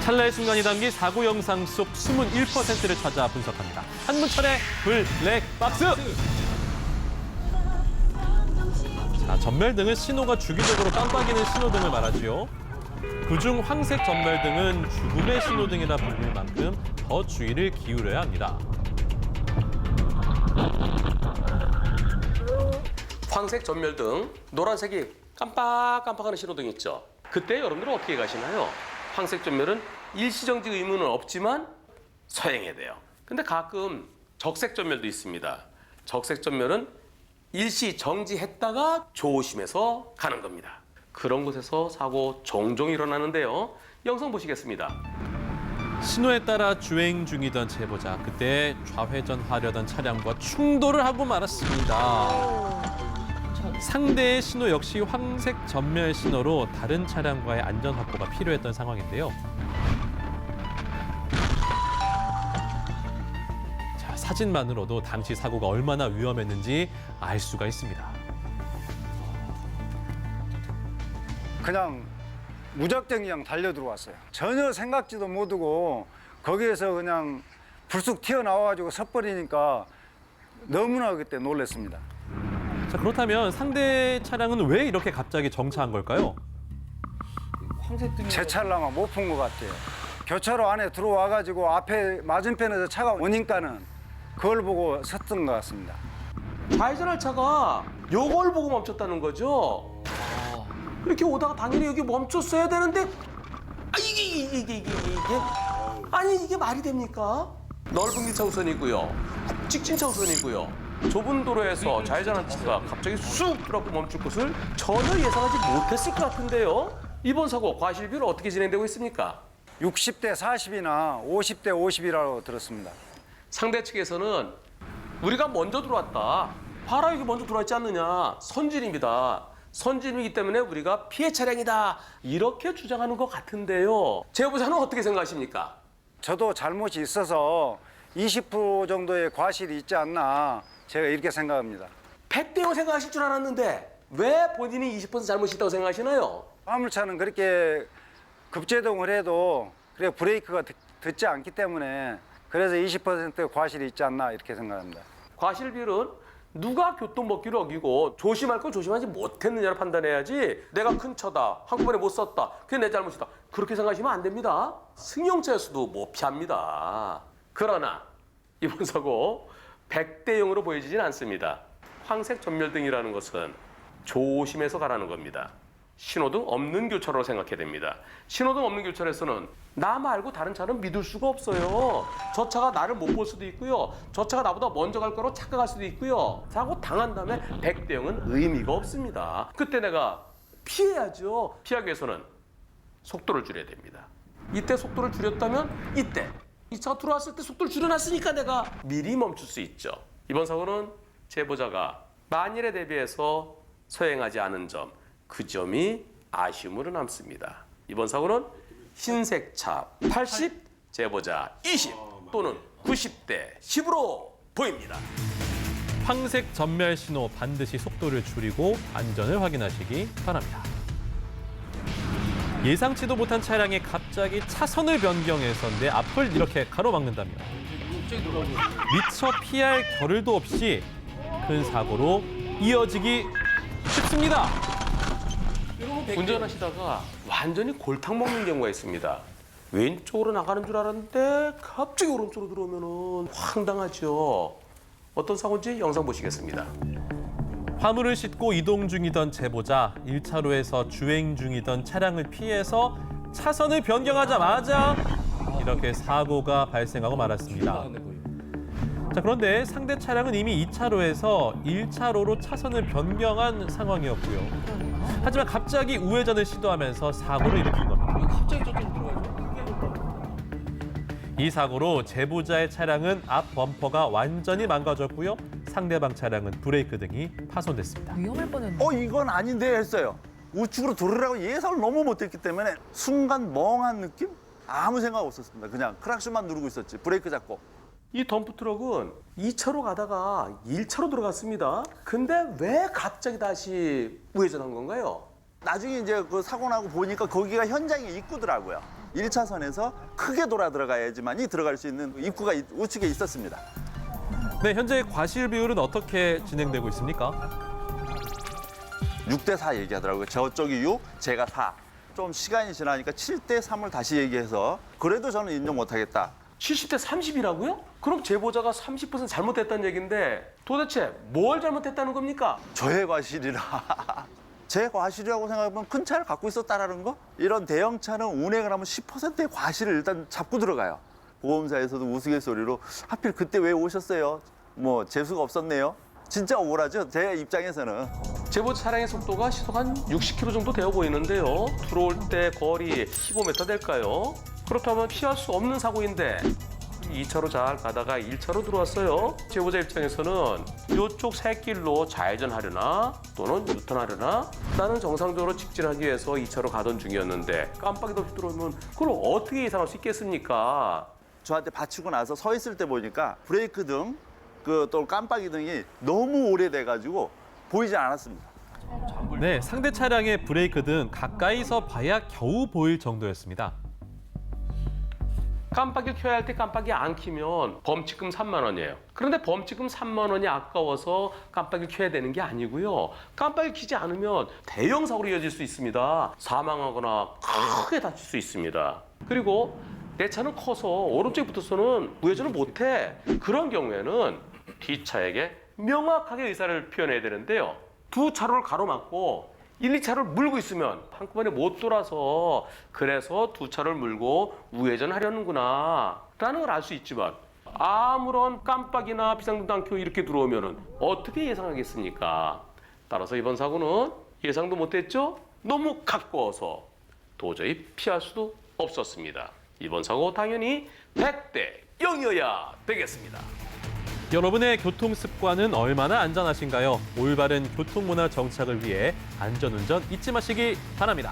찰나의 순간이 담긴 사고 영상 속 숨은 1%를 찾아 분석합니다. 한문철의 블랙박스! 자, 전멸등은 신호가 주기적으로 깜빡이는 신호등을 말하지요. 그중 황색 전멸등은 죽음의 신호등이라 불릴 만큼 더 주의를 기울여야 합니다. 황색 전멸등, 노란색이 깜빡깜빡하는 신호등 있죠. 그때 여러분들은 어떻게 가시나요? 황색 전멸은 일시정지 의무는 없지만 서행해야 돼요. 근데 가끔 적색 전멸도 있습니다. 적색 전멸은 일시 정지했다가 조심해서 가는 겁니다. 그런 곳에서 사고 종종 일어나는데요. 영상 보시겠습니다. 신호에 따라 주행 중이던 제보자, 그때 좌회전하려던 차량과 충돌을 하고 말았습니다. 상대의 신호 역시 황색 전멸 신호로 다른 차량과의 안전 확보가 필요했던 상황인데요. 자, 사진만으로도 당시 사고가 얼마나 위험했는지 알 수가 있습니다. 그냥 무작정 그냥 달려 들어왔어요. 전혀 생각지도 못하고 거기에서 그냥 불쑥 튀어나와가지고 섰버리니까 너무나 그때 놀랐습니다. 자, 그렇다면 상대 차량은 왜 이렇게 갑자기 정차한 걸까요? 제 차를 아마 못 푼 것 같아요. 교차로 안에 들어와가지고 앞에 맞은편에서 차가 오니까는 그걸 보고 섰던 것 같습니다. 좌회전할 차가 요걸 보고 멈췄다는 거죠. 이렇게 오다가 당연히 여기 멈췄어야 되는데 이게 아니 이게 말이 됩니까? 넓은 기차우선이고요. 직진 차우선이고요. 좁은 도로에서 좌회전한 차가 갑자기 쑥 들어가고 멈출 것을 전혀 예상하지 못했을 것 같은데요. 이번 사고 과실비율 어떻게 진행되고 있습니까? 60대 40이나 50대 50이라고 들었습니다. 상대 측에서는 우리가 먼저 들어왔다. 봐라 여기 먼저 들어왔지 않느냐. 선진입니다. 선진이기 때문에 우리가 피해 차량이다. 이렇게 주장하는 것 같은데요. 제보자는 어떻게 생각하십니까? 저도 잘못이 있어서 20% 정도의 과실이 있지 않나 제가 이렇게 생각합니다. 100대 0 생각하실 줄 알았는데 왜 본인이 20% 잘못이 있다고 생각하시나요? 화물차는 그렇게 급제동을 해도 그래 브레이크가 듣지 않기 때문에 그래서 20% 과실이 있지 않나 이렇게 생각합니다. 과실비율은 누가 교통법규를 어기고 조심할 건 조심하지 못했느냐를 판단해야지 내가 큰 차다, 한꺼번에 못 썼다, 그게 내 잘못이다. 그렇게 생각하시면 안 됩니다. 승용차에서도 못 피합니다. 그러나 이번 사고 100대 0으로 보여지진 않습니다. 황색 전멸등이라는 것은 조심해서 가라는 겁니다. 신호등 없는 교차로로 생각해야 됩니다. 신호등 없는 교차로에서는 나 말고 다른 차는 믿을 수가 없어요. 저 차가 나를 못 볼 수도 있고요. 저 차가 나보다 먼저 갈 거로 착각할 수도 있고요. 사고 당한 다음에 100대 0은 의미가 없습니다. 그때 내가 피해야죠. 피하기 위해서는 속도를 줄여야 됩니다. 이때 속도를 줄였다면 이때 이 차가 들어왔을 때 속도를 줄여놨으니까 내가 미리 멈출 수 있죠. 이번 사고는 제보자가 만일에 대비해서 서행하지 않은 점, 그 점이 아쉬움으로 남습니다. 이번 사고는 흰색 차 80, 제보자 20 또는 90대 10으로 보입니다. 황색 전멸 신호 반드시 속도를 줄이고 안전을 확인하시기 바랍니다. 예상치도 못한 차량이 갑자기 차선을 변경해서 내 앞을 이렇게 가로막는다면 미처 피할 겨를도 없이 큰 사고로 이어지기 쉽습니다. 운전하시다가 완전히 골탕 먹는 경우가 있습니다. 왼쪽으로 나가는 줄 알았는데 갑자기 오른쪽으로 들어오면 황당하죠. 어떤 사고인지 영상 보시겠습니다. 화물을 싣고 이동 중이던 제보자, 1차로에서 주행 중이던 차량을 피해서 차선을 변경하자마자 이렇게 사고가 발생하고 말았습니다. 자, 그런데 상대 차량은 이미 2차로에서 1차로로 차선을 변경한 상황이었고요. 하지만 갑자기 우회전을 시도하면서 사고를 일으킨 겁니다. 갑자기 저쪽으로 들어가죠? 이 사고로 제보자의 차량은 앞 범퍼가 완전히 망가졌고요. 상대방 차량은 브레이크 등이 파손됐습니다. 위험할 뻔했네. 이건 아닌데 했어요. 우측으로 돌으라고 예상을 너무 못했기 때문에 순간 멍한 느낌? 아무 생각 없었습니다. 그냥 크락션만 누르고 있었지. 브레이크 잡고. 이 덤프트럭은 2차로 가다가 1차로 들어갔습니다. 근데 왜 갑자기 다시 우회전한 건가요? 나중에 이제 그 사고 나고 보니까 거기가 현장의 입구더라고요. 1차선에서 크게 돌아 들어가야지만이 들어갈 수 있는 입구가 우측에 있었습니다. 네, 현재 과실 비율은 어떻게 진행되고 있습니까? 6대 4 얘기하더라고요. 저쪽이 6, 제가 4. 좀 시간이 지나니까 7대 3을 다시 얘기해서 그래도 저는 인정 못하겠다. 70대 30이라고요? 그럼 제보자가 30% 잘못했다는 얘기인데 도대체 뭘 잘못했다는 겁니까? 저의 과실이라. 제 과실이라고 생각하면 큰 차를 갖고 있었다라는 거? 이런 대형 차는 운행을 하면 10%의 과실을 일단 잡고 들어가요. 보험사에서도 우스갯소리로 하필 그때 왜 오셨어요? 뭐 재수가 없었네요. 진짜 억울하죠. 제 입장에서는. 제보자 차량의 속도가 시속 한 60km 정도 되어 보이는데요. 들어올 때 거리 15m 될까요? 그렇다면 피할 수 없는 사고인데 2차로 잘 가다가 1차로 들어왔어요. 제보자 입장에서는 이쪽 새길로 좌회전하려나 또는 유턴하려나 나는 정상적으로 직진하기 위해서 2차로 가던 중이었는데 깜빡이도 없이 들어오면 그걸 어떻게 예상할 수 있겠습니까? 저한테 받치고 나서 서 있을 때 보니까 브레이크 등, 또 깜빡이 등이 너무 오래돼가지고 보이지 않았습니다. 네, 상대 차량의 브레이크 등 가까이서 봐야 겨우 보일 정도였습니다. 깜빡이를 켜야 할 때 깜빡이 안 켜면 범칙금 3만 원이에요. 그런데 범칙금 3만 원이 아까워서 깜빡이를 켜야 되는 게 아니고요. 깜빡이를 켜지 않으면 대형 사고로 이어질 수 있습니다. 사망하거나 크게 다칠 수 있습니다. 그리고 내 차는 커서 오른쪽에 붙어서는 우회전을 못해. 그런 경우에는 뒷차에게 명확하게 의사를 표현해야 되는데요. 두 차로를 가로막고 1, 2차를 물고 있으면 한꺼번에 못 돌아서 그래서 두 차를 물고 우회전하려는구나 라는 걸 알 수 있지만 아무런 깜빡이나 비상등도 안 켜고 이렇게 들어오면 어떻게 예상하겠습니까? 따라서 이번 사고는 예상도 못했죠? 너무 가까워서 도저히 피할 수도 없었습니다. 이번 사고 당연히 100대 0이어야 되겠습니다. 여러분의 교통 습관은 얼마나 안전하신가요? 올바른 교통문화 정착을 위해 안전운전 잊지 마시기 바랍니다.